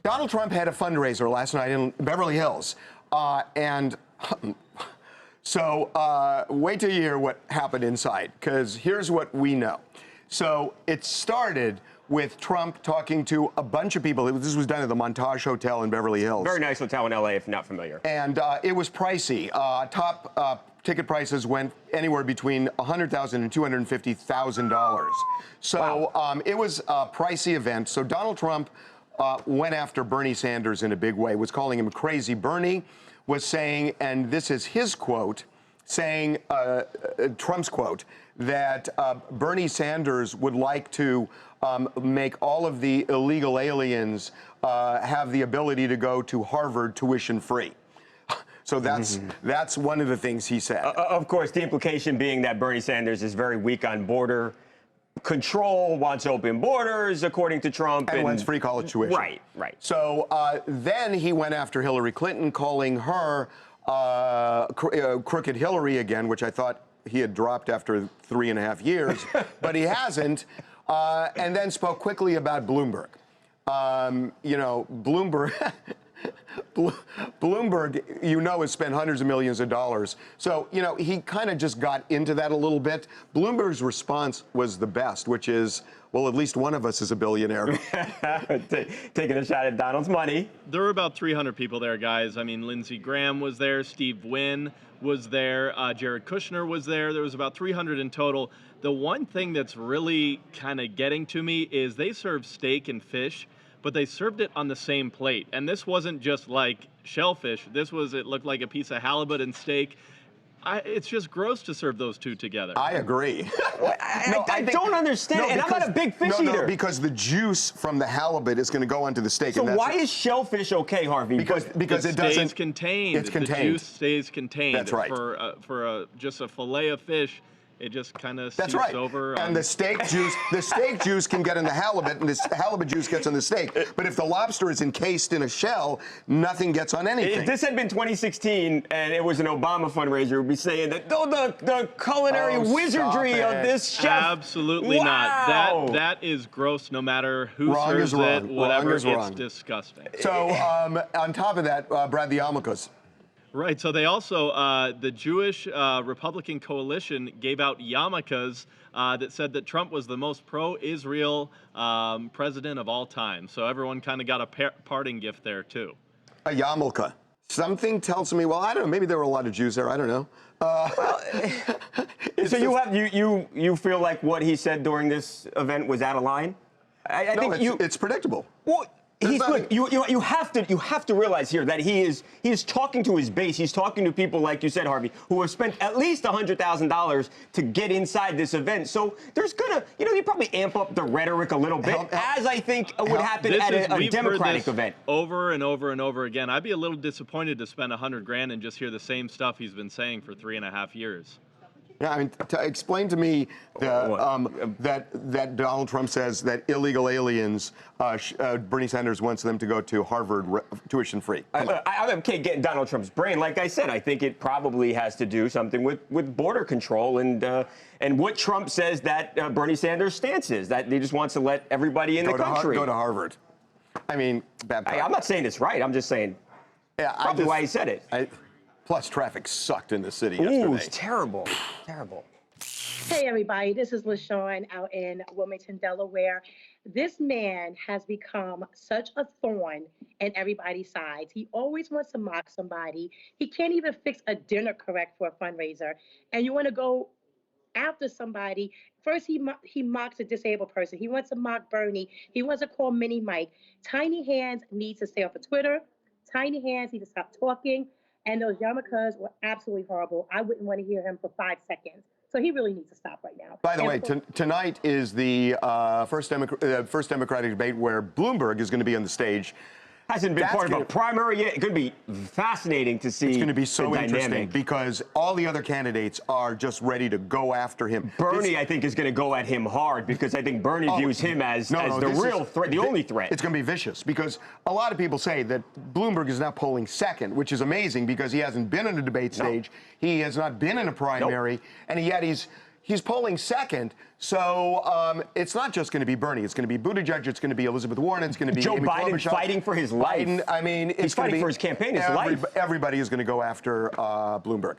Donald Trump had a fundraiser last night in Beverly Hills. So wait till you hear what happened inside, because here's what we know. So it started with Trump talking to a bunch of people. This was done at the Montage Hotel in Beverly Hills. Very nice hotel in LA, if you're not familiar. And it was pricey. Top ticket prices went anywhere between $100,000 and $250,000. So wow. It was a pricey event. So Donald Trump went after Bernie Sanders in a big way, was calling him crazy. Bernie was saying, and this is his quote, saying, Trump's quote, that Bernie Sanders would like to make all of the illegal aliens have the ability to go to Harvard tuition free. So that's one of the things he said. Of course, the implication being that Bernie Sanders is very weak on border control, wants open borders, according to Trump. And wants free college tuition. Right, right. So then he went after Hillary Clinton, calling her Crooked Hillary again, which I thought he had dropped after 3.5 years, but he hasn't. And then spoke quickly about Bloomberg. You know, Bloomberg, you know, has spent hundreds of millions of dollars. So, you know, he kind of just got into that a little bit. Bloomberg's response was the best, which is, well, at least one of us is a billionaire. Taking a shot at Donald's money. There were about 300 people there, guys. I mean, Lindsey Graham was there, Steve Wynn was there, Jared Kushner was there. There was about 300 in total. The one thing that's really kind of getting to me is they served steak and fish, but they served it on the same plate. And this wasn't just like shellfish. This was, it looked like a piece of halibut and steak. It's just gross to serve those two together. I agree. I don't understand, and I'm not a big fish eater. No, because the juice from the halibut is going to go onto the steak. So why is shellfish okay, Harvey? Because it doesn't. Stays contained. It's contained. The juice stays contained. That's right. For just a fillet of fish, it just kind of seeps over. And the steak juice can get in the halibut, and the halibut juice gets on the steak. But if the lobster is encased in a shell, nothing gets on anything. If this had been 2016 and it was an Obama fundraiser, we'd be saying that, oh, the culinary wizardry of this chef. Absolutely not. That is gross. No matter who serves it, whatever, it's disgusting. So on top of that, Brad, the yarmulkes. Right. So they also, the Jewish Republican coalition gave out yarmulkes that said that Trump was the most pro-Israel president of all time. So everyone kind of got a parting gift there, too. A yarmulke. Something tells me, well, I don't know, maybe there were a lot of Jews there. I don't know. So you feel like what he said during this event was out of line? I think it's predictable. Well, look, you have to realize here that he is talking to his base. He's talking to people, like you said, Harvey, who have spent at least $100,000 to get inside this event. So there's gonna, you probably amp up the rhetoric a little bit, as I think would happen at a Democratic event. Over and over and over again. I'd be a little disappointed to spend $100,000 and just hear the same stuff he's been saying for 3.5 years. Yeah, I mean, explain to me that Donald Trump says that illegal aliens, Bernie Sanders wants them to go to Harvard tuition free. I can't get in Donald Trump's brain. Like I said, I think it probably has to do something with border control and what Trump says that Bernie Sanders' stance is, that he just wants to let everybody in the country go to Harvard. I mean, I'm not saying it's right. I'm just saying probably why he said it. Plus, traffic sucked in the city yesterday. Ooh, it's terrible. Terrible. Hey, everybody. This is LaShawn out in Wilmington, Delaware. This man has become such a thorn in everybody's sides. He always wants to mock somebody. He can't even fix a dinner correct for a fundraiser. And you want to go after somebody. First, he mocks a disabled person. He wants to mock Bernie. He wants to call Mini Mike. Tiny Hands needs to stay off of Twitter. Tiny Hands needs to stop talking. And those yarmulkes were absolutely horrible. I wouldn't want to hear him for 5 seconds. So he really needs to stop right now. By the way, tonight is the first Democratic debate where Bloomberg is going to be on the stage. Hasn't been part of a primary yet. It's going to be fascinating to see. It's going to be so interesting because all the other candidates are just ready to go after him. Bernie, I think, is going to go at him hard because I think Bernie views him as the real threat, the only threat. It's going to be vicious because a lot of people say that Bloomberg is now polling second, which is amazing because he hasn't been on a debate stage. He has not been in a primary, and yet he's polling second. So it's not just going to be Bernie. It's going to be Buttigieg. It's going to be Elizabeth Warren. It's going to be Joe Amy Biden Klobuchar. fighting for his life. Biden, I mean, he's fighting for his campaign, his life. Everybody is going to go after Bloomberg.